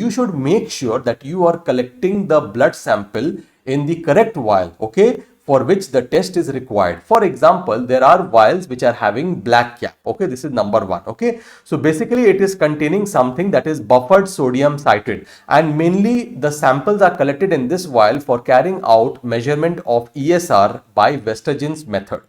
you should make sure that you are collecting the blood sample in the correct vial, okay, for which the test is required. For example, there are vials which are having black cap, okay, this is number one, okay. So basically it is containing something that is buffered sodium citrate, and mainly the samples are collected in this vial for carrying out measurement of ESR by Westergen's method.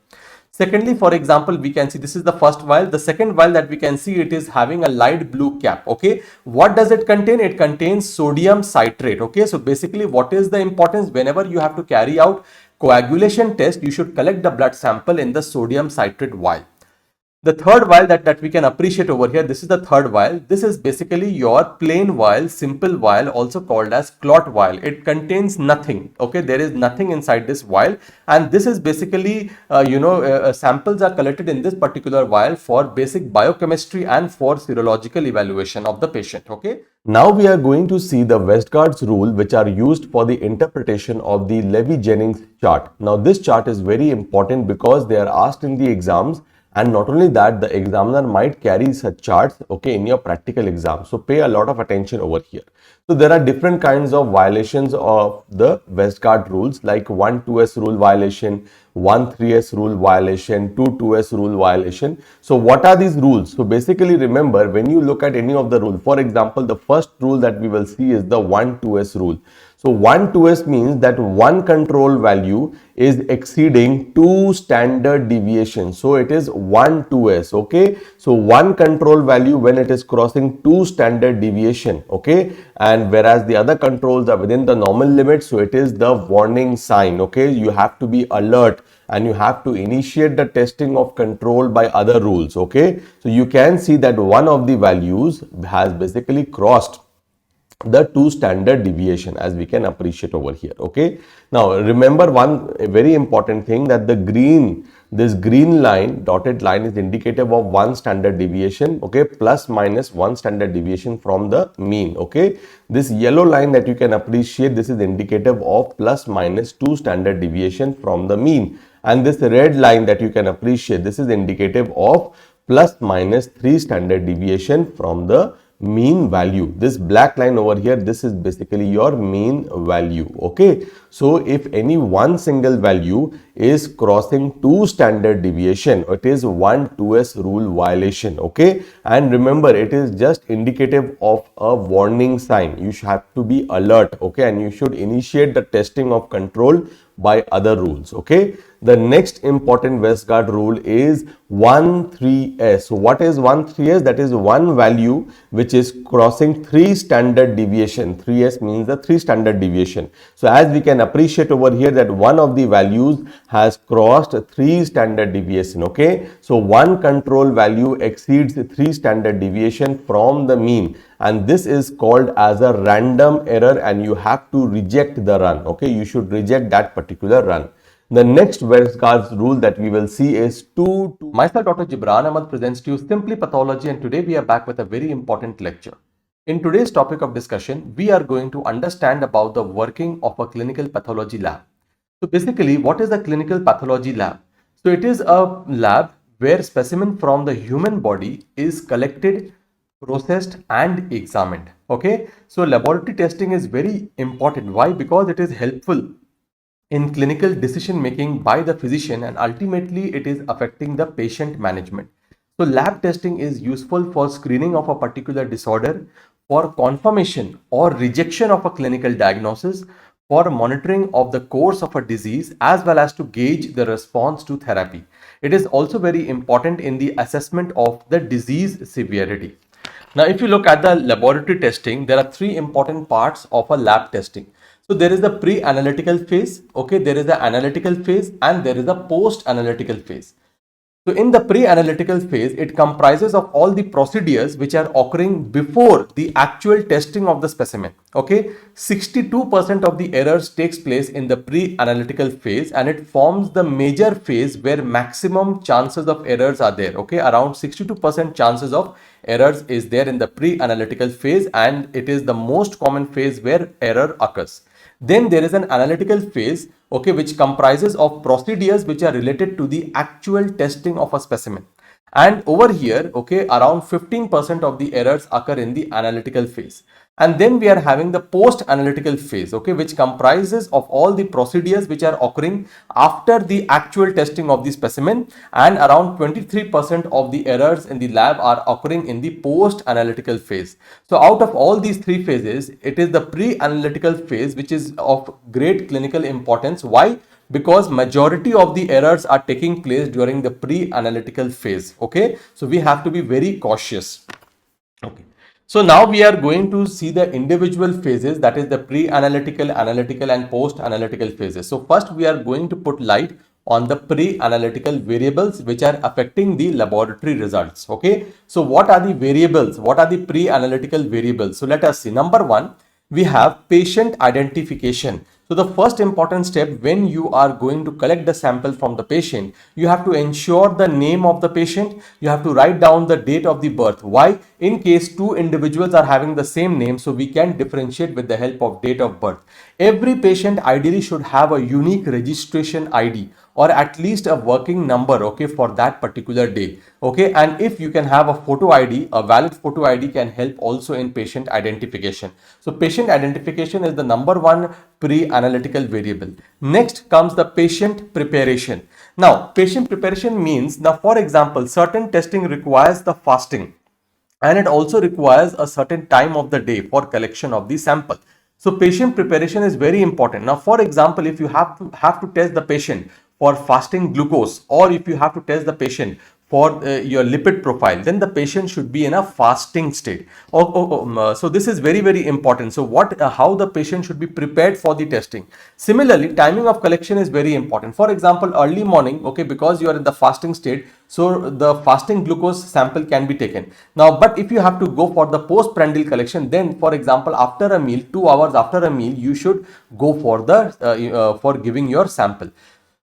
Secondly, for example, we can see this is the first vial. The second vial that we can see, it is having a light blue cap, okay. What does it contain? It contains sodium citrate, okay. So basically what is the importance? Whenever you have to carry out coagulation test, you should collect the blood sample in the sodium citrate vial. The third vial that we can appreciate over here, this is the third vial. This is basically your plain vial, simple vial, also called as clot vial. It contains nothing, okay. There is nothing inside this vial, and this is basically samples are collected in this particular vial for basic biochemistry and for serological evaluation of the patient, okay. Now we are going to see the Westgard's rule, which are used for the interpretation of the Levy-Jennings chart. Now this chart is very important because they are asked in the exams. And not only that, the examiner might carry such charts, okay, in your practical exam. So pay a lot of attention over here. So there are different kinds of violations of the Westgard rules, like 1-2s rule violation, 1-3s rule violation, 2-2s rule violation. So what are these rules? So basically remember, when you look at any of the rule, for example, the first rule that we will see is the 1-2s rule. So 1-2s means that one control value is exceeding 2 standard deviations. So it is 1-2s, okay. So one control value when it is crossing 2 standard deviation, okay, and whereas the other controls are within the normal limit, so it is the warning sign, okay. You have to be alert and you have to initiate the testing of control by other rules, okay. So you can see that one of the values has basically crossed the 2 standard deviation, as we can appreciate over here, okay. Now remember one very important thing, that this green line, dotted line, is indicative of 1 standard deviation, okay, plus minus 1 standard deviation from the mean, okay. This yellow line that you can appreciate, this is indicative of plus minus 2 standard deviation from the mean, and this red line that you can appreciate, this is indicative of plus minus 3 standard deviation from the mean value. This black line over here, this is basically your mean value, okay. So if any one single value is crossing 2 standard deviation, it is 1-2s rule violation, okay. And remember, it is just indicative of a warning sign. You should have to be alert, okay, and you should initiate the testing of control by other rules, okay. The next important Westgard rule is 1-3s. So what is 1-3s? That is one value which is crossing 3 standard deviation. 3s means the 3 standard deviation. So as we can appreciate over here, that one of the values has crossed 3 standard deviation, okay. So one control value exceeds 3 standard deviation from the mean, and this is called as a random error, and you have to reject the run, okay. You should reject that particular run. The next Westgard's rule that we will see is 2. Myself, Dr. Jibran Ahmed, presents to you Simply Pathology, and today we are back with a very important lecture. In today's topic of discussion, we are going to understand about the working of a clinical pathology lab. So basically, what is a clinical pathology lab? So it is a lab where specimen from the human body is collected, processed and examined, okay. So laboratory testing is very important. Why? Because it is helpful in clinical decision making by the physician, and ultimately it is affecting the patient management. So lab testing is useful for screening of a particular disorder, for confirmation or rejection of a clinical diagnosis, for monitoring of the course of a disease, as well as to gauge the response to therapy. It is also very important in the assessment of the disease severity. Now, if you look at the laboratory testing, there are 3 important parts of a lab testing. So there is the pre-analytical phase, okay, there is the analytical phase, and there is the post-analytical phase. So in the pre-analytical phase, it comprises of all the procedures which are occurring before the actual testing of the specimen, okay. 62% of the errors takes place in the pre-analytical phase, and it forms the major phase where maximum chances of errors are there, okay. Around 62% chances of errors is there in the pre-analytical phase, and it is the most common phase where error occurs. Then there is an analytical phase, okay, which comprises of procedures which are related to the actual testing of a specimen. And over here, okay, around 15% of the errors occur in the analytical phase. And then we are having the post-analytical phase, okay, which comprises of all the procedures which are occurring after the actual testing of the specimen, and around 23% of the errors in the lab are occurring in the post-analytical phase. So out of all these three phases, it is the pre-analytical phase which is of great clinical importance. Why? Because majority of the errors are taking place during the pre-analytical phase. Okay, so we have to be very cautious. Okay, so now we are going to see the individual phases, that is the pre-analytical, analytical and post-analytical phases. So first we are going to put light on the pre-analytical variables which are affecting the laboratory results. Okay, so what are the variables? What are the pre-analytical variables? So let us see. Number one, we have patient identification. So the first important step when you are going to collect the sample from the patient, you have to ensure the name of the patient. You have to write down the date of the birth. Why? In case two individuals are having the same name, so we can differentiate with the help of date of birth. Every patient ideally should have a unique registration ID or at least a working number, okay, for that particular day. Okay, and if you can have a photo ID, a valid photo ID can help also in patient identification. So patient identification is the number one pre-analytical variable. Next comes the patient preparation. Now patient preparation means, now for example, certain testing requires the fasting, and it also requires a certain time of the day for collection of the sample. So patient preparation is very important. Now for example, if you have to test the patient for fasting glucose, or if you have to test the patient for your lipid profile, then the patient should be in a fasting state. So this is very, very important. So how the patient should be prepared for the testing. Similarly, timing of collection is very important. For example, early morning, okay, because you are in the fasting state, so the fasting glucose sample can be taken. Now, but if you have to go for the postprandial collection, then for example, after a meal, 2 hours after a meal, you should go for the for giving your sample.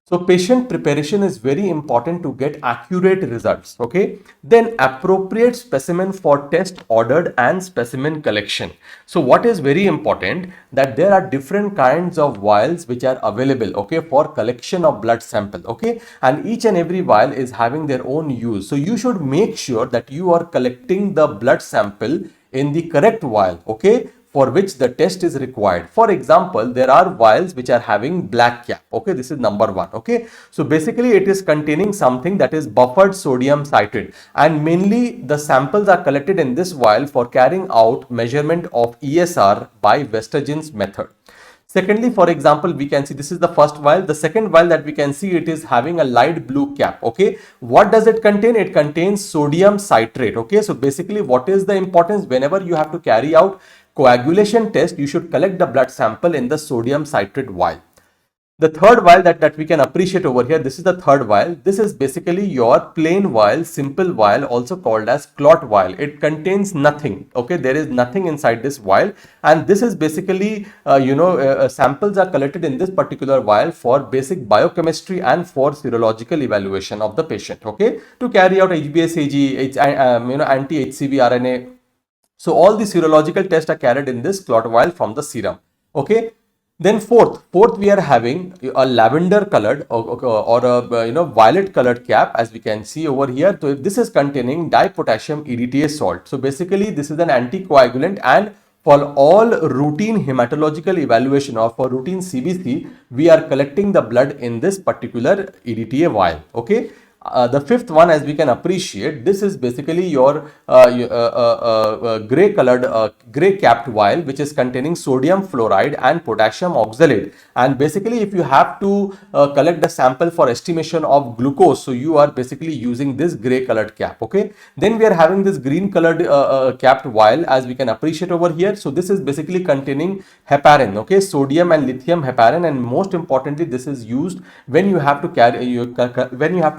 So patient preparation is very important to get accurate results. Okay, then appropriate specimen for test ordered and specimen collection. So what is very important, that there are different kinds of vials which are available, okay, for collection of blood sample. Okay, and each and every vial is having their own use. So you should make sure that you are collecting the blood sample in the correct vial, okay, for which the test is required. For example, there are vials which are having black cap. Okay, this is number one. Okay, so basically it is containing something that is buffered sodium citrate, and mainly the samples are collected in this vial for carrying out measurement of ESR by Vestagen's method. Secondly, for example, we can see this is the first vial. The second vial that we can see, it is having a light blue cap. Okay, what does it contain? It contains sodium citrate. Okay, so basically what is the importance? Whenever you have to carry out coagulation test, you should collect the blood sample in the sodium citrate vial. The third vial that we can appreciate over here, this is the third vial. This is basically your plain vial, simple vial, also called as clot vial. It contains nothing. Okay, there is nothing inside this vial, and this is basically samples are collected in this particular vial for basic biochemistry and for serological evaluation of the patient. Okay, to carry out HBsAg, anti-HCV RNA. So all the serological tests are carried in this clot vial from the serum. Okay. Then fourth we are having a lavender colored or a violet colored cap, as we can see over here. So this is containing dipotassium EDTA salt. So basically this is an anticoagulant, and for all routine hematological evaluation or for routine CBC, we are collecting the blood in this particular EDTA vial. Okay. The fifth one, as we can appreciate, this is basically your gray colored gray capped vial, which is containing sodium fluoride and potassium oxalate. And basically if you have to collect the sample for estimation of glucose, so you are basically using this gray colored cap. Okay, then we are having this green colored capped vial, as we can appreciate over here. So this is basically containing heparin, okay, sodium and lithium heparin, and most importantly this is used when you have to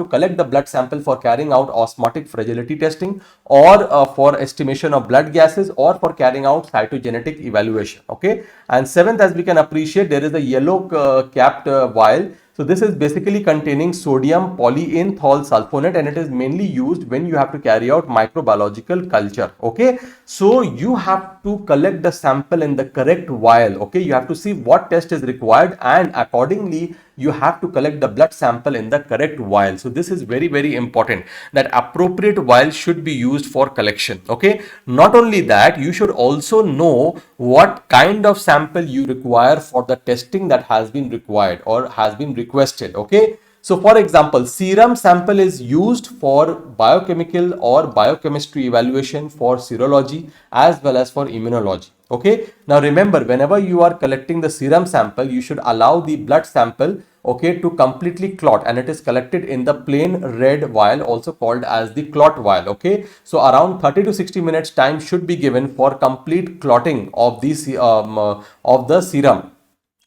collect the blood sample for carrying out osmotic fragility testing, or for estimation of blood gases, or for carrying out cytogenetic evaluation. Okay, and seventh, as we can appreciate, there is a yellow capped vial. So this is basically containing sodium polyenthol sulfonate, and it is mainly used when you have to carry out microbiological culture. Okay, so you have to collect the sample in the correct vial. Okay, you have to see what test is required, and accordingly you have to collect the blood sample in the correct vial. So this is very, very important, that appropriate vial should be used for collection. Okay, not only that, you should also know what kind of sample you require for the testing that has been required or has been requested. Okay, so for example, serum sample is used for biochemical or biochemistry evaluation, for serology as well as for immunology. Okay, now remember, whenever you are collecting the serum sample, you should allow the blood sample, okay, to completely clot, and it is collected in the plain red vial, also called as the clot vial. Okay, so around 30 to 60 minutes time should be given for complete clotting of the serum,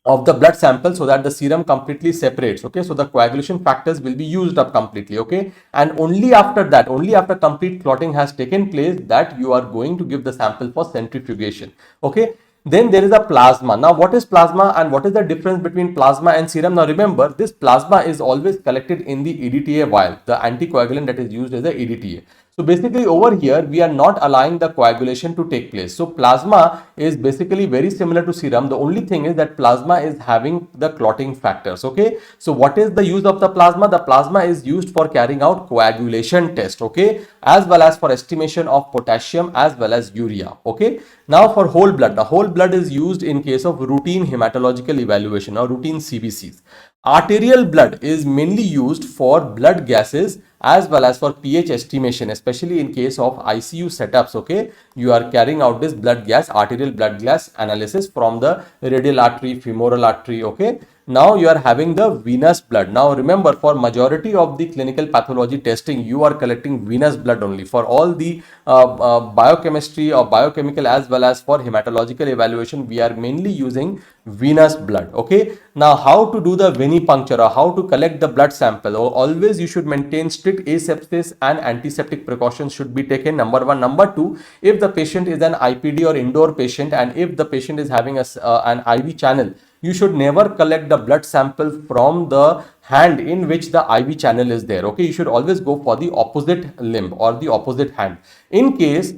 of the blood sample, so that the serum completely separates. Okay, so the coagulation factors will be used up completely. Okay, and only after that, only after complete clotting has taken place, that you are going to give the sample for centrifugation. Okay, then there is a plasma. Now what is plasma and what is the difference between plasma and serum? Now remember, this plasma is always collected in the EDTA vial, the anticoagulant that is used as the EDTA. So basically over here, we are not allowing the coagulation to take place. So plasma is basically very similar to serum. The only thing is that plasma is having the clotting factors. Okay, so what is the use of the plasma? The plasma is used for carrying out coagulation test, okay, as well as for estimation of potassium as well as urea. Okay, now for whole blood, the whole blood is used in case of routine hematological evaluation or routine CBCs. Arterial blood is mainly used for blood gases as well as for pH estimation, especially in case of ICU setups. Okay, you are carrying out this blood gas, arterial blood gas analysis from the radial artery, femoral artery. Okay, now you are having the venous blood. Now remember, for majority of the clinical pathology testing, you are collecting venous blood only. For all the biochemistry or biochemical as well as for hematological evaluation, we are mainly using venous blood. Okay, now how to do the venipuncture or how to collect the blood sample? Always you should maintain strict asepsis and antiseptic precautions should be taken, number one. Number two, if the patient is an IPD or indoor patient, and if the patient is having an IV channel, you should never collect the blood sample from the hand in which the IV channel is there. Okay, you should always go for the opposite limb or the opposite hand. In case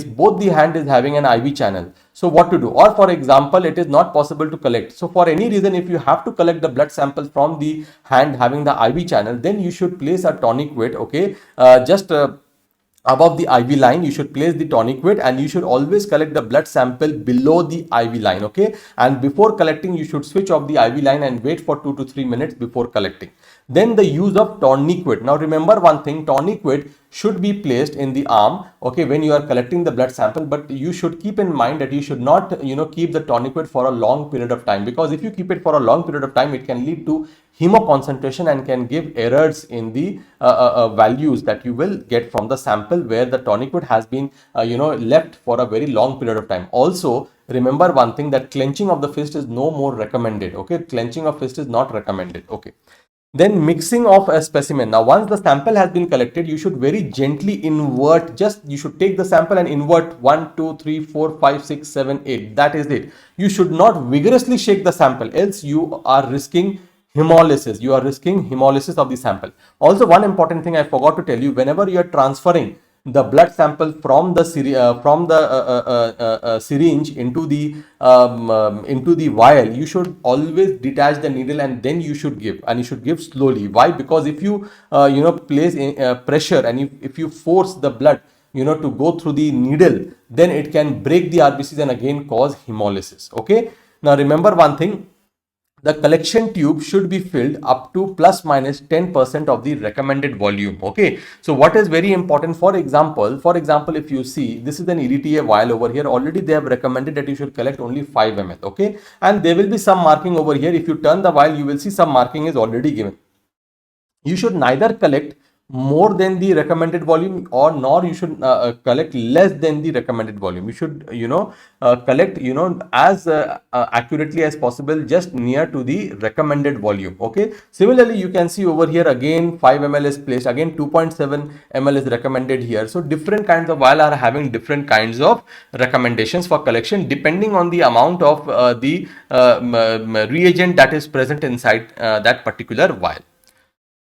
both the hand is having an IV channel, so what to do? Or for example, it is not possible to collect. So for any reason, if you have to collect the blood sample from the hand having the IV channel, then you should place a tourniquet. Okay, just above the IV line, you should place the tourniquet, and you should always collect the blood sample below the IV line. Okay, and before collecting, you should switch off the IV line and wait for 2 to 3 minutes before collecting. Then the use of tourniquet. Now remember one thing, tourniquet should be placed in the arm, okay, when you are collecting the blood sample, but you should keep in mind that you should not keep the tourniquet for a long period of time, because if you keep it for a long period of time, it can lead to hemoconcentration and can give errors in the values that you will get from the sample where the tourniquet has been left for a very long period of time. Also remember one thing, that clenching of the fist is no more recommended. Okay, clenching of fist is not recommended. Okay, then mixing of a specimen. Now once the sample has been collected, you should very gently invert, just you should take the sample and invert 1 2 3 4 5 6 7 8, that is it. You should not vigorously shake the sample, else you are risking hemolysis. You are risking hemolysis of the sample. Also, one important thing I forgot to tell you, whenever you are transferring the blood sample from the syringe into the vial, you should always detach the needle and then you should give, and you should give slowly. Why? Because if you place pressure and if you force the blood to go through the needle, then it can break the RBCs and again cause hemolysis. Okay, now remember one thing, the collection tube should be filled up to plus minus 10% of the recommended volume. Okay, so what is very important, for example, if you see, this is an EDTA vial over here. Already they have recommended that you should collect only 5 ml. Okay, and there will be some marking over here. If you turn the vial, you will see some marking is already given. You should neither collect more than the recommended volume or nor you should collect less than the recommended volume. You should collect as accurately as possible, just near to the recommended volume. Okay, similarly you can see over here again 5 ml is placed, again 2.7 ml is recommended here. So different kinds of vial are having different kinds of recommendations for collection depending on the amount of the reagent that is present inside that particular vial.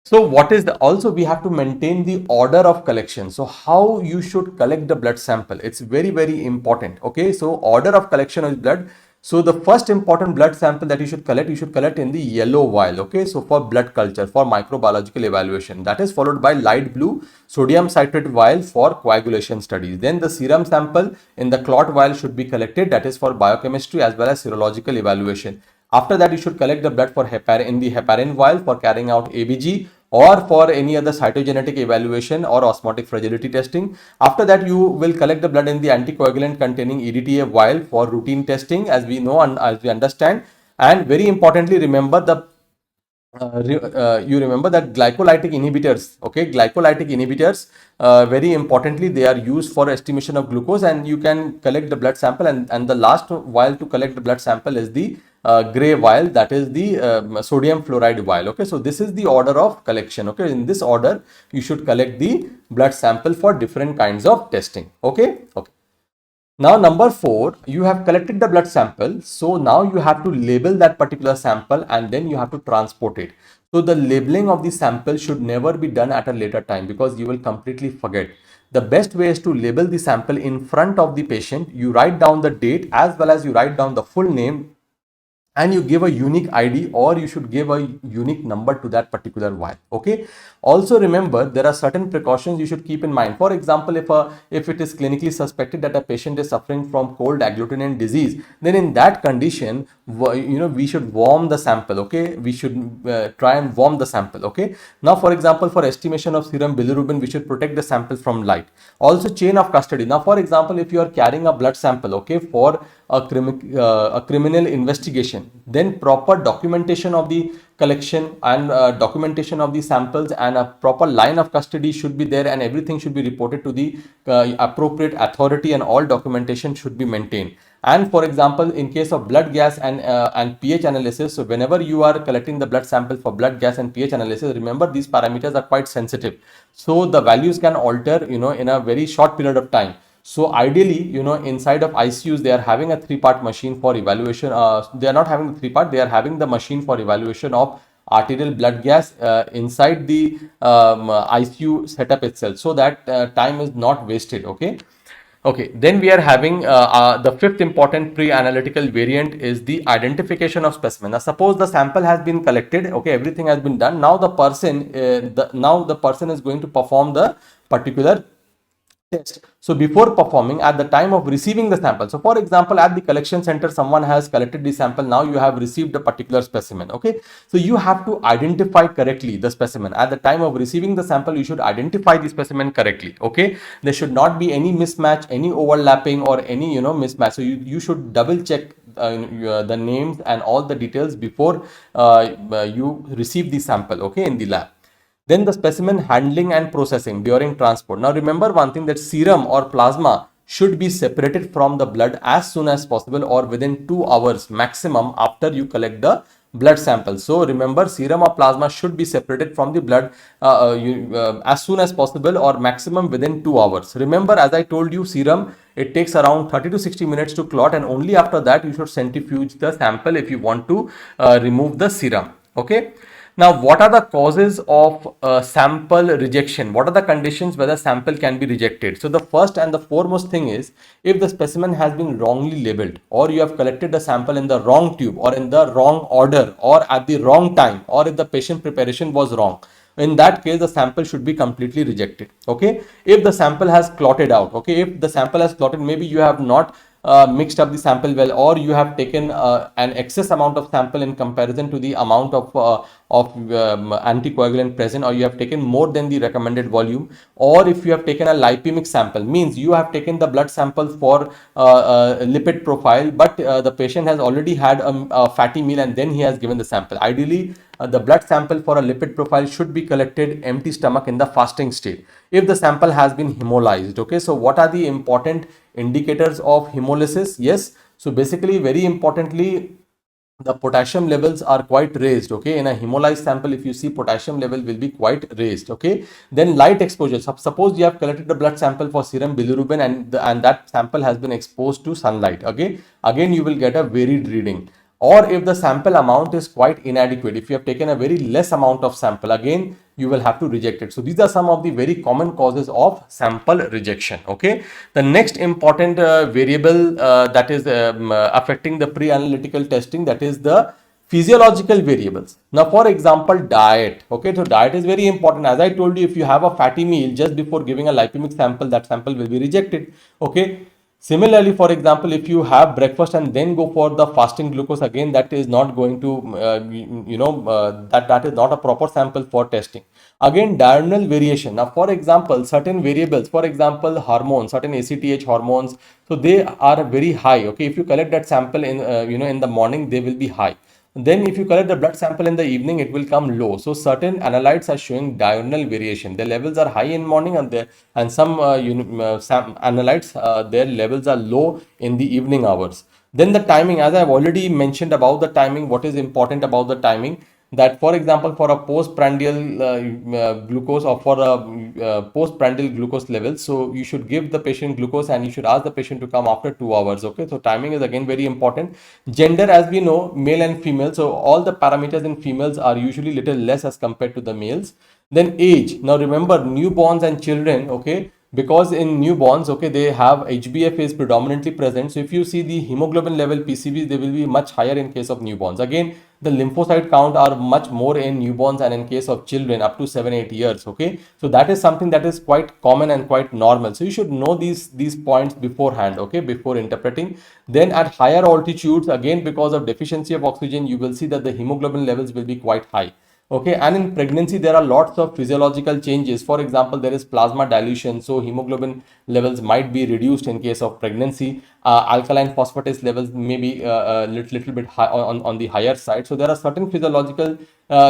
So what is also we have to maintain the order of collection. So how you should collect the blood sample, it's very, very important. Okay, so order of collection of blood. So the first important blood sample that you should collect in the yellow vial, okay? So for blood culture, for microbiological evaluation, that is followed by light blue sodium citrate vial for coagulation studies. Then the serum sample in the clot vial should be collected, that is for biochemistry as well as serological evaluation. After that, you should collect the blood for in the heparin vial for carrying out ABG or for any other cytogenetic evaluation or osmotic fragility testing. After that, you will collect the blood in the anticoagulant containing EDTA vial for routine testing, as we know and as we understand. And very importantly, remember you remember that glycolytic inhibitors, okay, glycolytic inhibitors, very importantly, they are used for estimation of glucose, and you can collect the blood sample, and the last vial to collect the blood sample is the gray vial, that is the sodium fluoride vial, okay. So this is the order of collection, okay. In this order, you should collect the blood sample for different kinds of testing, okay. Now number 4, you have collected the blood sample. So now you have to label that particular sample and then you have to transport it. So the labeling of the sample should never be done at a later time because you will completely forget. The best way is to label the sample in front of the patient. You write down the date as well as you write down the full name, and you give a unique ID, or you should give a unique number to that particular vial, okay. Also remember, there are certain precautions you should keep in mind. For example, if it is clinically suspected that a patient is suffering from cold agglutinin disease, then in that condition, we should warm the sample, okay. We should try and warm the sample, okay. Now for example, for estimation of serum bilirubin, we should protect the sample from light. Also chain of custody. Now for example, if you are carrying a blood sample, okay, for a criminal investigation, then proper documentation of the collection and documentation of the samples and a proper line of custody should be there, and everything should be reported to the appropriate authority, and all documentation should be maintained. And for example, in case of blood gas and pH analysis, so whenever you are collecting the blood sample for blood gas and pH analysis, remember these parameters are quite sensitive, so the values can alter in a very short period of time. So ideally, inside of ICUs, they are having a 3-part machine for evaluation. They are not having the 3-part, they are having the machine for evaluation of arterial blood gas inside the ICU setup itself, so that time is not wasted, okay. Okay, then we are having the 5th important pre-analytical variant is the identification of specimen. Now suppose the sample has been collected, okay, everything has been done. Now the person is going to perform the particular test. So before performing, at the time of receiving the sample, so for example, at the collection center, someone has collected the sample. Now you have received a particular specimen, okay. So you have to identify correctly the specimen. At the time of receiving the sample, you should identify the specimen correctly, okay. There should not be any mismatch, any overlapping, or any mismatch. So you should double check the names and all the details before you receive the sample, okay, in the lab. Then the specimen handling and processing during transport. Now remember one thing, that serum or plasma should be separated from the blood as soon as possible, or within 2 hours maximum after you collect the blood sample. So remember, serum or plasma should be separated from the blood as soon as possible, or maximum within 2 hours. Remember, as I told you, serum, it takes around 30 to 60 minutes to clot, and only after that you should centrifuge the sample if you want to remove the serum, okay. Now, what are the causes of sample rejection? What are the conditions where the sample can be rejected? So the first and the foremost thing is, if the specimen has been wrongly labeled, or you have collected the sample in the wrong tube, or in the wrong order, or at the wrong time, or if the patient preparation was wrong, in that case the sample should be completely rejected, okay. If the sample has clotted out, okay, if the sample has clotted, maybe you have not mixed up the sample well, or you have taken an excess amount of sample in comparison to the amount of anticoagulant present, or you have taken more than the recommended volume, or if you have taken a lipemic sample, means you have taken the blood sample for lipid profile, but the patient has already had a fatty meal and then he has given the sample. Ideally, the blood sample for a lipid profile should be collected empty stomach in the fasting state. If the sample has been hemolyzed, okay, so what are the important indicators of hemolysis? Yes, so basically, very importantly, the potassium levels are quite raised, okay. In a hemolyzed sample, if you see, potassium level will be quite raised, okay. Then light exposure. Suppose you have collected the blood sample for serum bilirubin, and that sample has been exposed to sunlight, okay. Again, you will get a varied reading. Or if the sample amount is quite inadequate, if you have taken a very less amount of sample, again you will have to reject it. So these are some of the very common causes of sample rejection. Okay, the next important variable that is affecting the pre-analytical testing, that is the physiological variables. Now, for example, diet. Okay, so diet is very important. As I told you, if you have a fatty meal just before giving a lipemic sample, that sample will be rejected. Okay. Similarly, for example, if you have breakfast and then go for the fasting glucose, again, that is not going to, that is not a proper sample for testing. Again, diurnal variation. Now, for example, certain variables, for example, hormones, certain ACTH hormones, so they are very high. Okay, if you collect that sample in, in the morning, they will be high. Then if you collect the blood sample in the evening, it will come low. So certain analytes are showing diurnal variation. Their levels are high in morning, and some analytes, their levels are low in the evening hours. Then the timing, as I've already mentioned about the timing, what is important about the timing, that for example, for a postprandial glucose, or for a postprandial glucose level, so you should give the patient glucose and you should ask the patient to come after 2 hours. Okay, so timing is again very important. Gender, as we know, male and female, so all the parameters in females are usually little less as compared to the males. Then age. Now remember, newborns and children, okay, because in newborns, okay, they have HbF is predominantly present. So if you see the hemoglobin level PCBs, they will be much higher in case of newborns. Again, the lymphocyte count are much more in newborns and in case of children up to 7-8 years. Okay, so that is something that is quite common and quite normal. So you should know these points beforehand, okay, before interpreting. Then at higher altitudes, again, because of deficiency of oxygen, you will see that the hemoglobin levels will be quite high. Okay, and in pregnancy there are lots of physiological changes. For example, there is plasma dilution, so hemoglobin levels might be reduced in case of pregnancy. Alkaline phosphatase levels may be a little bit high on the higher side. So there are certain physiological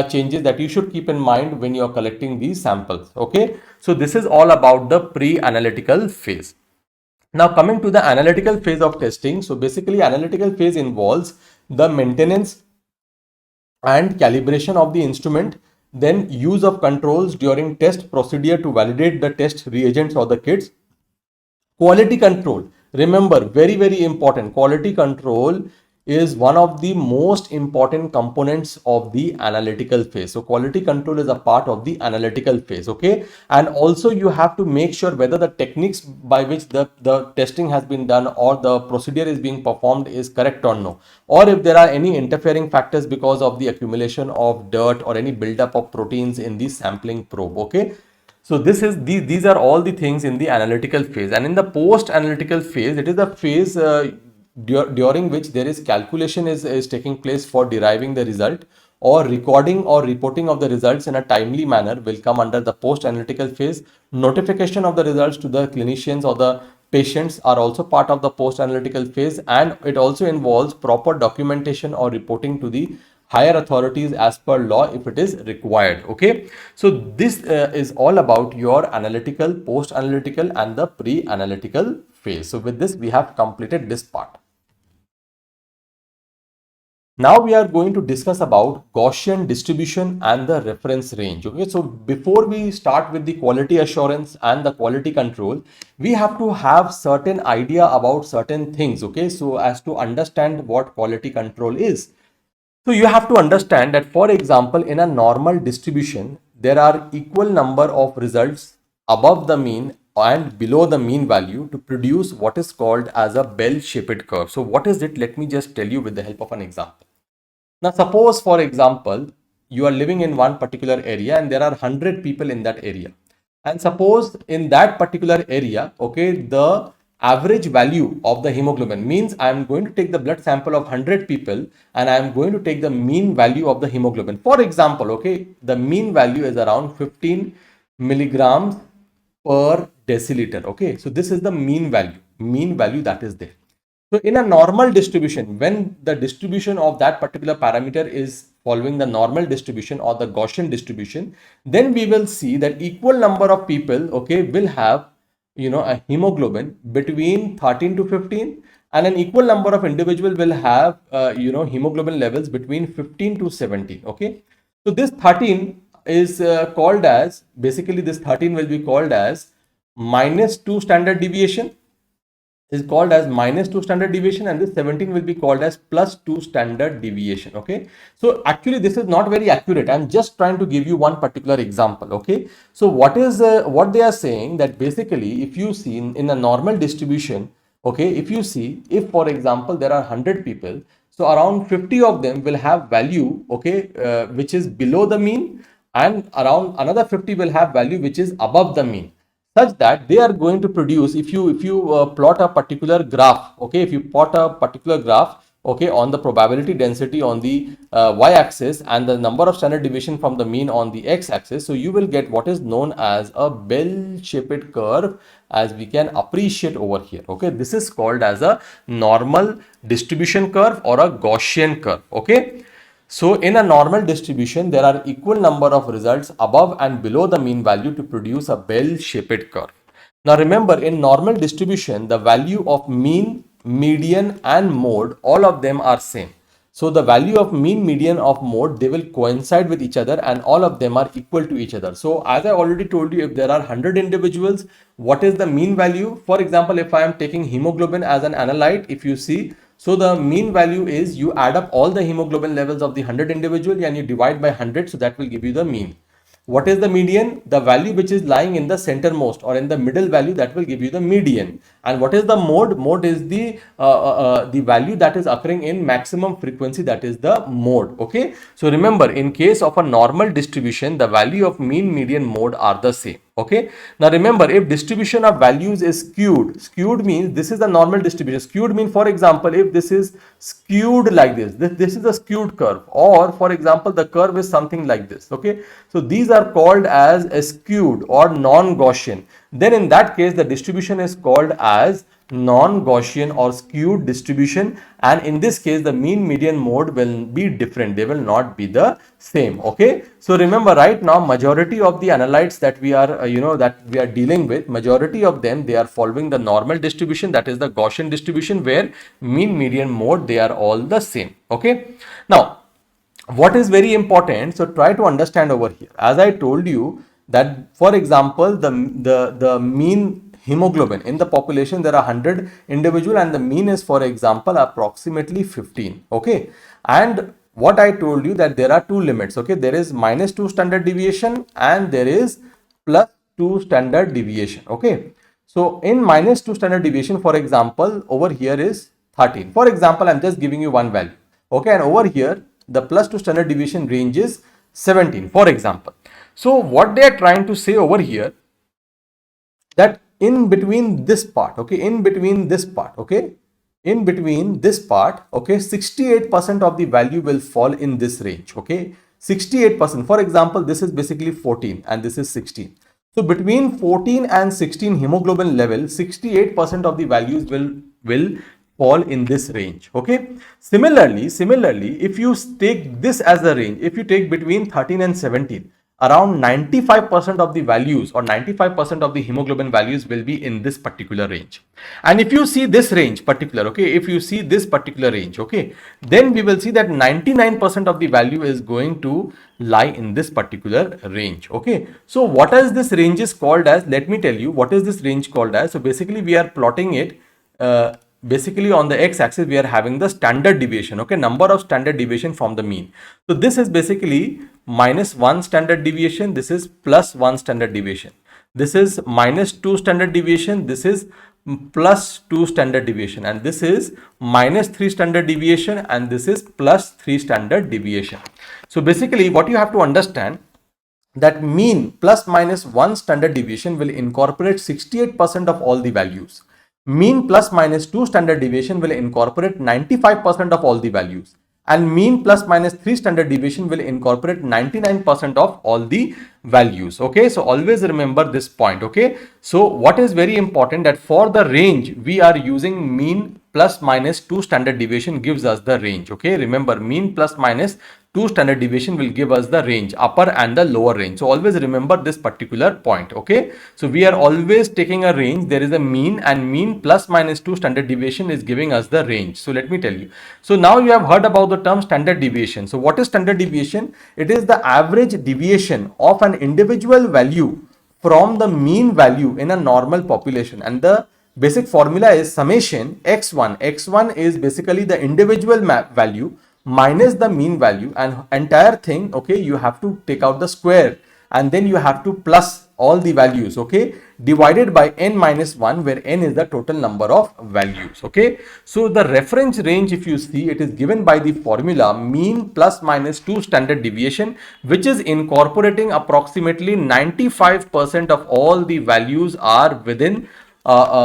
changes that you should keep in mind when you are collecting these samples. Okay, so this is all about the pre-analytical phase. Now coming to the analytical phase of testing. So basically, analytical phase involves the maintenance and calibration of the instrument, then use of controls during test procedure to validate the test reagents or the kits. Quality control. Remember, very important. Quality control is one of the most important components of the analytical phase. So quality control is a part of the analytical phase. Okay, and also you have to make sure whether the techniques by which the testing has been done or the procedure is being performed is correct or no, or if there are any interfering factors because of the accumulation of dirt or any buildup of proteins in the sampling probe. Okay, so these are all the things in the analytical phase. And in the post analytical phase, it is the phase during which there is calculation is taking place for deriving the result, or recording or reporting of the results in a timely manner will come under the post analytical phase. Notification of the results to the clinicians or the patients are also part of the post analytical phase, and it also involves proper documentation or reporting to the higher authorities as per law if it is required. Okay, so this is all about your analytical, post analytical and the pre analytical phase. So with this we have completed this part. Now we are going to discuss about Gaussian distribution and the reference range. Okay, so before we start with the quality assurance and the quality control, we have to have certain idea about certain things. Okay, so as to understand what quality control is. So you have to understand that, for example, in a normal distribution, there are equal number of results above the mean and below the mean value to produce what is called as a bell-shaped curve. So what is it? Let me just tell you with the help of an example. Now suppose, for example, you are living in one particular area and there are 100 people in that area. And suppose in that particular area, okay, the average value of the hemoglobin means I am going to take the blood sample of 100 people and I am going to take the mean value of the hemoglobin. For example, okay, the mean value is around 15 milligrams per deciliter. Okay, so this is the mean value that is there. So in a normal distribution, when the distribution of that particular parameter is following the normal distribution or the Gaussian distribution, then we will see that equal number of people, okay, will have, a hemoglobin between 13 to 15, and an equal number of individual will have, hemoglobin levels between 15 to 17. Okay, so this 13 is called as, basically this 13 will be called as -2 standard deviation. is called as -2 standard deviation, and this 17 will be called as +2 standard deviation. Okay, so actually this is not very accurate. I'm just trying to give you one particular example. Okay, so what they are saying, that basically if you see in a normal distribution, okay, if you see, if for example there are 100 people, so around 50 of them will have value, okay, which is below the mean, and around another 50 will have value which is above the mean, such that they are going to produce, if you plot a particular graph, okay, if you plot a particular graph, okay, on the probability density on the y-axis and the number of standard deviation from the mean on the x-axis, so you will get what is known as a bell-shaped curve, as we can appreciate over here. Okay, this is called as a normal distribution curve or a Gaussian curve. Okay, so in a normal distribution, there are equal number of results above and below the mean value to produce a bell-shaped curve. Now remember, in normal distribution, the value of mean, median and mode, all of them are same. So the value of mean, median of mode, they will coincide with each other, and all of them are equal to each other. So as I already told you, if there are 100 individuals, what is the mean value? For example, if I am taking hemoglobin as an analyte, if you see, so the mean value is, you add up all the hemoglobin levels of the 100 individual and you divide by 100, so that will give you the mean. What is the median? The value which is lying in the centermost or in the middle value, that will give you the median. And what is the mode? Mode is the value that is occurring in maximum frequency, that is the mode. Okay, so remember, in case of a normal distribution, the value of mean, median, mode are the same. Okay, now remember, if distribution of values is skewed means this is a normal distribution. Skewed means, for example, if this is skewed like this is a skewed curve, or for example the curve is something like this. Okay, so these are called as a skewed or non-Gaussian. Then in that case, the distribution is called as non-Gaussian or skewed distribution, and in this case the mean, median, mode will be different, they will not be the same. Okay, so remember, right now majority of the analytes that we are that we are dealing with, majority of them, they are following the normal distribution, that is the Gaussian distribution, where mean, median, mode, they are all the same. Okay, now what is very important, so try to understand over here, as I told you that, for example, the mean hemoglobin in the population, there are 100 individual and the mean is, for example, approximately 15. Okay, and what I told you, that there are two limits. Okay, there is -2 standard deviation and there is +2 standard deviation. Okay, so in -2 standard deviation, for example, over here is 13. For example, I'm just giving you one value. Okay, and over here the +2 standard deviation range is 17, for example. So what they are trying to say over here, that in between this part, okay, in between this part, okay, 68% of the value will fall in this range. Okay, 68%. For example, this is basically 14 and this is 16. So between 14 and 16 hemoglobin level, 68% of the values will fall in this range. Okay, similarly, if you take this as a range, if you take between 13 and 17, around 95% of the values or 95% of the hemoglobin values will be in this particular range. And if you see this range particular, okay, if you see this particular range, okay, then we will see that 99% of the value is going to lie in this particular range. Okay, so what is this range is called as? Let me tell you what is this range called as. So basically we are plotting it, basically on the x-axis we are having the standard deviation, okay, number of standard deviation from the mean. So this is basically -1 standard deviation, this is +1 standard deviation, this is -2 standard deviation, this is +2 standard deviation, and this is -3 standard deviation, and this is +3 standard deviation. So basically what you have to understand, that mean +-1 standard deviation will incorporate 68% of all the values. Mean +-2 standard deviation will incorporate 95% of all the values, and mean +-3 standard deviation will incorporate 99% of all the values. Okay, so always remember this point. Okay, so what is very important, that for the range we are using mean +-2 standard deviation gives us the range. Okay, remember, mean +-2 standard deviation will give us the range, upper and the lower range. So always remember this particular point. Okay, so we are always taking a range, there is a mean, and mean +-2 standard deviation is giving us the range. So let me tell you, so now you have heard about the term standard deviation. So what is standard deviation? It is the average deviation of an individual value from the mean value in a normal population, and the Basic formula is summation x1. X1 is basically the individual value minus the mean value, and entire thing, okay, you have to take out the square and then you have to plus all the values, okay, divided by n minus 1, where n is the total number of values, okay. So the reference range, if you see, it is given by the formula mean plus minus 2 standard deviation, which is incorporating approximately 95% of all the values are within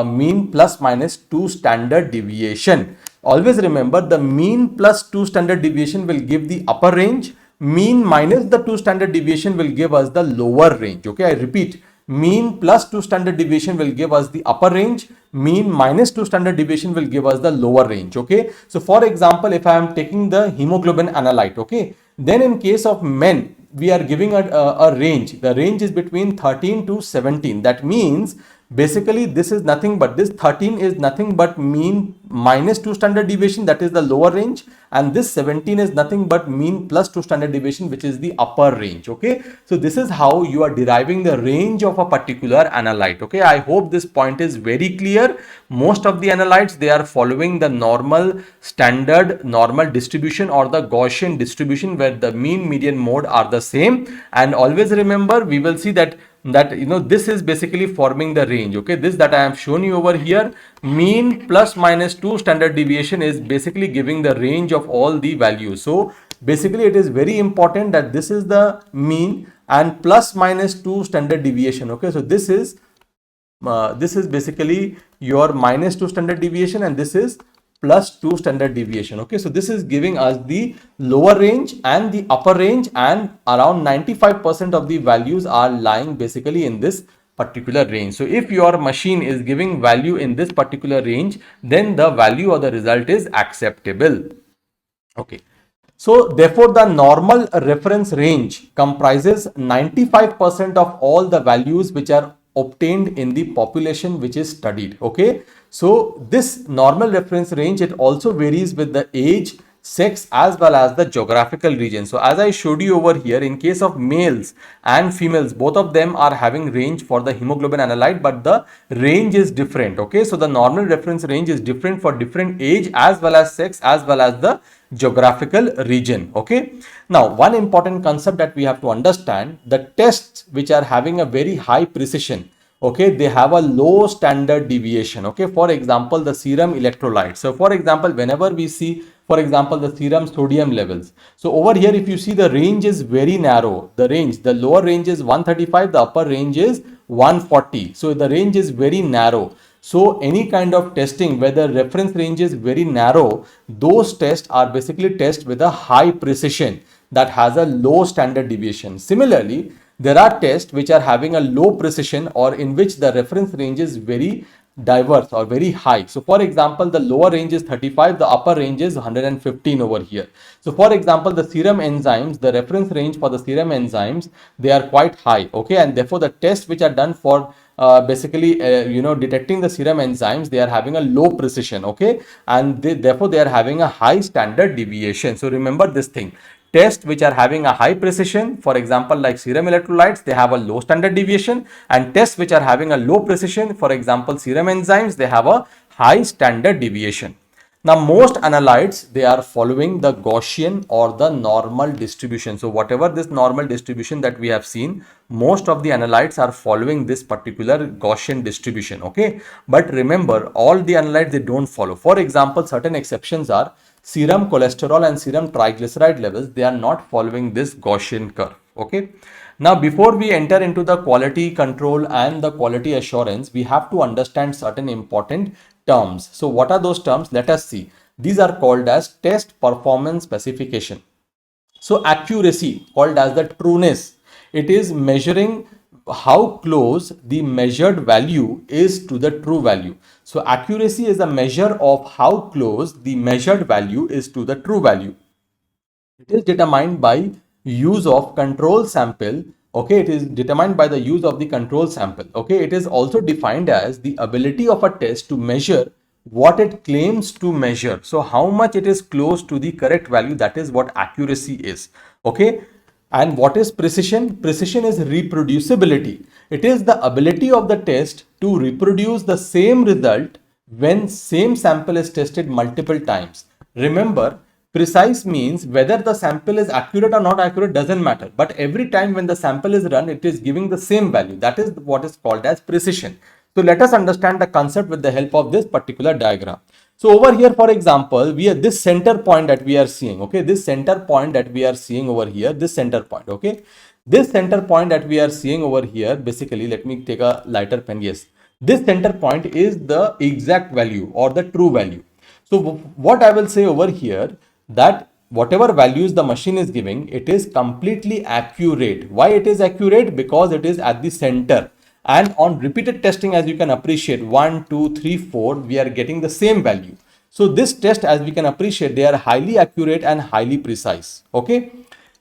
mean plus minus 2 standard deviation. Always remember, the mean plus 2 standard deviation will give the upper range. Mean minus the 2 standard deviation will give us the lower range. Okay, I repeat, mean plus 2 standard deviation will give us the upper range. Mean minus 2 standard deviation will give us the lower range. Okay, so for example, if I am taking the hemoglobin analyte, okay, then in case of men, we are giving a range. The range is between 13 to 17. That means basically this is nothing but, this 13 is nothing but mean minus 2 standard deviation, that is the lower range, and this 17 is nothing but mean plus 2 standard deviation, which is the upper range. Okay, so this is how you are deriving the range of a particular analyte. Okay, I hope this point is very clear. Most of the analytes, they are following the normal standard normal distribution or the Gaussian distribution, where the mean, median, mode are the same. And always remember, we will see that this is basically forming the range. Okay, this that I have shown you over here, mean plus minus 2 standard deviation, is basically giving the range of all the values. So basically it is very important that this is the mean and plus minus 2 standard deviation. Okay, so this is basically your minus 2 standard deviation, and this is plus 2 standard deviation. Okay, so this is giving us the lower range and the upper range, and around 95% of the values are lying basically in this particular range. So if your machine is giving value in this particular range, then the value or the result is acceptable. Okay, so therefore the normal reference range comprises 95% of all the values which are obtained in the population which is studied. Okay, so this normal reference range, it also varies with the age, sex, as well as the geographical region. So as I showed you over here, in case of males and females, both of them are having range for the hemoglobin analyte, but the range is different. Okay, so the normal reference range is different for different age as well as sex as well as the geographical region. Okay, now one important concept that we have to understand, the tests which are having a very high precision, okay, they have a low standard deviation. Okay, for example, the serum electrolytes. So for example, whenever we see, for example, the serum sodium levels, so over here if you see, the range is very narrow. The lower range is 135, the upper range is 140. So the range is very narrow. So any kind of testing where the reference range is very narrow, those tests are basically tests with a high precision that has a low standard deviation. Similarly, there are tests which are having a low precision or in which the reference range is very diverse or very high. So for example, the lower range is 35, the upper range is 115 over here. So for example, the serum enzymes, the reference range for the serum enzymes, they are quite high. Okay, and therefore the tests which are done for detecting the serum enzymes, they are having a low precision. Okay, and therefore they are having a high standard deviation. So remember this thing. Tests which are having a high precision, for example, like serum electrolytes, they have a low standard deviation, and tests which are having a low precision, for example, serum enzymes, they have a high standard deviation. Now, most analytes, they are following the Gaussian or the normal distribution. So, whatever this normal distribution that we have seen, most of the analytes are following this particular Gaussian distribution. Okay, but remember, all the analytes, they don't follow. For example, certain exceptions are serum cholesterol and serum triglyceride levels. They are not following this Gaussian curve. Okay, now before we enter into the quality control and the quality assurance, we have to understand certain important terms. So what are those terms? Let us see. These are called as test performance specification. So accuracy, called as the trueness, it is measuring how close the measured value is to the true value. So accuracy is a measure of how close the measured value is to the true value. It is determined by use of control sample. Okay, it is determined by the use of the control sample. Okay, it is also defined as the ability of a test to measure what it claims to measure. So how much it is close to the correct value, that is what accuracy is. Okay, and what is precision? Precision is reproducibility. It is the ability of the test to reproduce the same result when same sample is tested multiple times. Remember, precise means whether the sample is accurate or not accurate doesn't matter, but every time when the sample is run, it is giving the same value. That is what is called as precision. So let us understand the concept with the help of this particular diagram. So over here, for example, we are this center point that we are seeing, okay, this center point that we are seeing over here, this center point, okay, this center point that we are seeing over here, basically, let me take a lighter pen. Yes, this center point is the exact value or the true value. So what I will say over here, that whatever values the machine is giving, it is completely accurate. Why it is accurate? Because it is at the center. And on repeated testing, as you can appreciate, 1, 2, 3, 4, we are getting the same value. So this test, as we can appreciate, they are highly accurate and highly precise. Okay.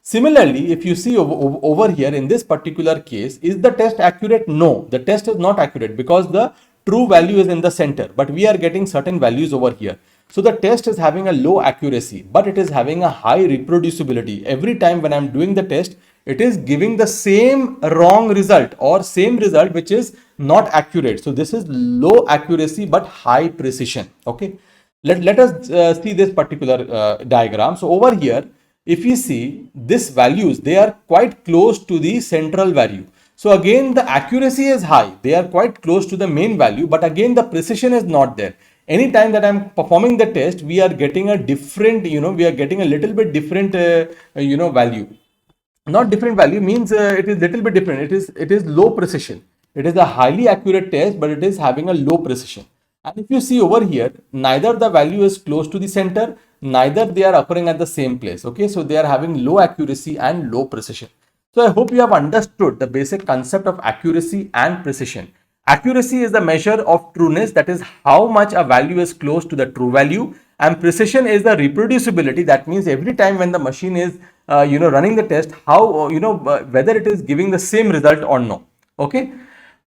Similarly, if you see over here in this particular case, is the test accurate? No, the test is not accurate because the true value is in the center, but we are getting certain values over here. So the test is having a low accuracy, but it is having a high reproducibility. Every time when I'm doing the test, it is giving the same wrong result or same result which is not accurate. So this is low accuracy but high precision. Okay, let us see this particular diagram. So over here, if you see this values, they are quite close to the central value. So again, the accuracy is high, they are quite close to the main value, but again the precision is not there. Anytime that I'm performing the test, we are getting a different, we are getting a little bit different, value. Not different value means it is little bit different. It is low precision. It is a highly accurate test, but it is having a low precision. And if you see over here, neither the value is close to the center, neither they are occurring at the same place. Okay, so they are having low accuracy and low precision. So I hope you have understood the basic concept of accuracy and precision. Accuracy is the measure of trueness, that is how much a value is close to the true value, and precision is the reproducibility. That means every time when the machine is running the test, how whether it is giving the same result or no. Okay.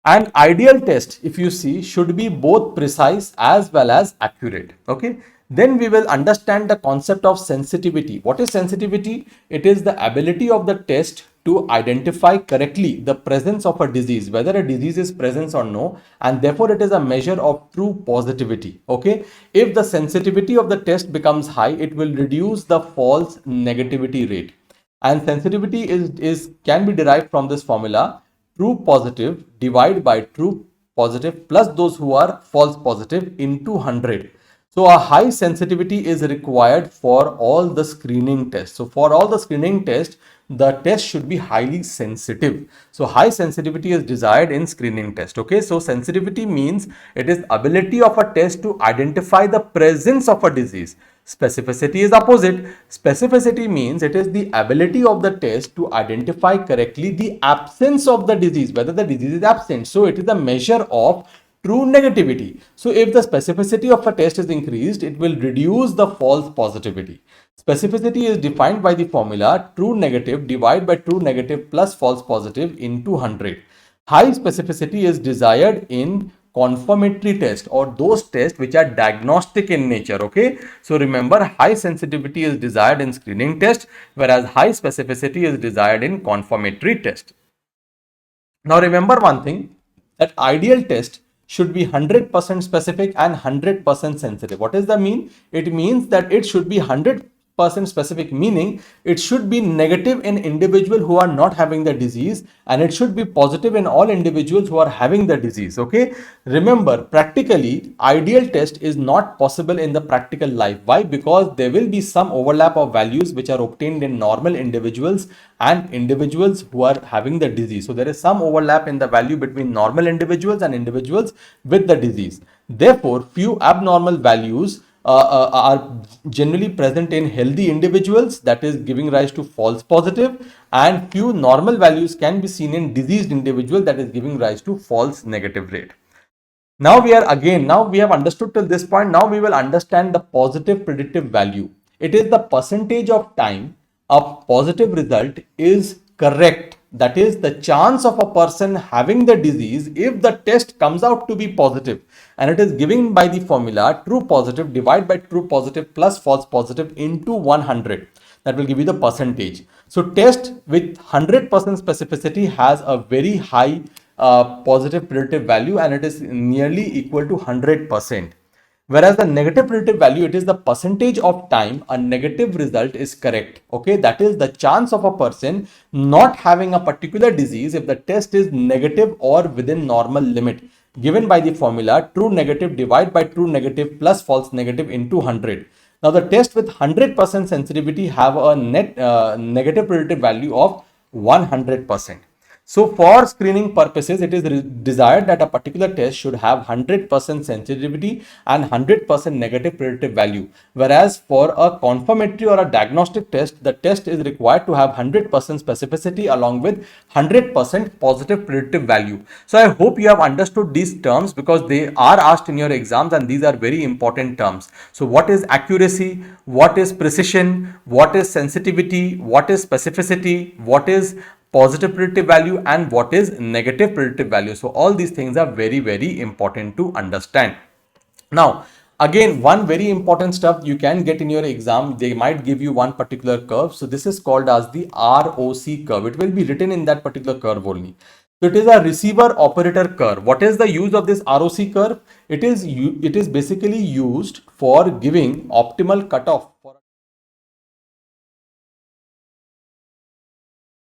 An ideal test, if you see, should be both precise as well as accurate. Okay. Then we will understand the concept of sensitivity. What is sensitivity? It is the ability of the test to identify correctly the presence of a disease, whether a disease is present or no, and therefore it is a measure of true positivity. Okay. If the sensitivity of the test becomes high, it will reduce the false negativity rate. And sensitivity can be derived from this formula: true positive divided by true positive plus those who are false positive into 100. So a high sensitivity is required for all the screening tests. So for all the screening tests, the test should be highly sensitive. So high sensitivity is desired in screening test. Okay, so sensitivity means it is ability of a test to identify the presence of a disease. Specificity is opposite. Specificity means it is the ability of the test to identify correctly the absence of the disease, whether the disease is absent. So it is a measure of true negativity. So if the specificity of a test is increased, it will reduce the false positivity. Specificity is defined by the formula true negative divided by true negative plus false positive into 100. High specificity is desired in confirmatory test or those tests which are diagnostic in nature. Okay, so remember, high sensitivity is desired in screening test, whereas high specificity is desired in confirmatory test. Now remember one thing, that ideal test should be 100% specific and 100% sensitive. What does that mean? It means that it should be 100% specific, meaning it should be negative in individual who are not having the disease, and it should be positive in all individuals who are having the disease. Okay, remember, practically ideal test is not possible in the practical life. Why? Because there will be some overlap of values which are obtained in normal individuals and individuals who are having the disease. So there is some overlap in the value between normal individuals and individuals with the disease. Therefore, few abnormal values are generally present in healthy individuals, that is giving rise to false positive, and few normal values can be seen in diseased individual, that is giving rise to false negative rate. Now we have understood till this point. Now we will understand the positive predictive value. It is the percentage of time a positive result is correct. That is the chance of a person having the disease if the test comes out to be positive, and it is given by the formula true positive divided by true positive plus false positive into 100. That will give you the percentage. So test with 100% specificity has a very high positive predictive value, and it is nearly equal to 100%. Whereas the negative predictive value, it is the percentage of time a negative result is correct. Okay, that is the chance of a person not having a particular disease if the test is negative or within normal limit, given by the formula true negative divide by true negative plus false negative into 100. Now the test with 100% sensitivity have a net negative predictive value of 100%. So for screening purposes, it is desired that a particular test should have 100% sensitivity and 100% negative predictive value. Whereas for a confirmatory or a diagnostic test, the test is required to have 100% specificity along with 100% positive predictive value. So I hope you have understood these terms, because they are asked in your exams and these are very important terms. So what is accuracy? What is precision? What is sensitivity? What is specificity? What is positive predictive value, and what is negative predictive value? So all these things are very, very important to understand. Now, again, one very important stuff you can get in your exam, they might give you one particular curve. So this is called as the ROC curve. It will be written in that particular curve only. So it is a receiver operator curve. What is the use of this ROC curve? It is basically used for giving optimal cutoff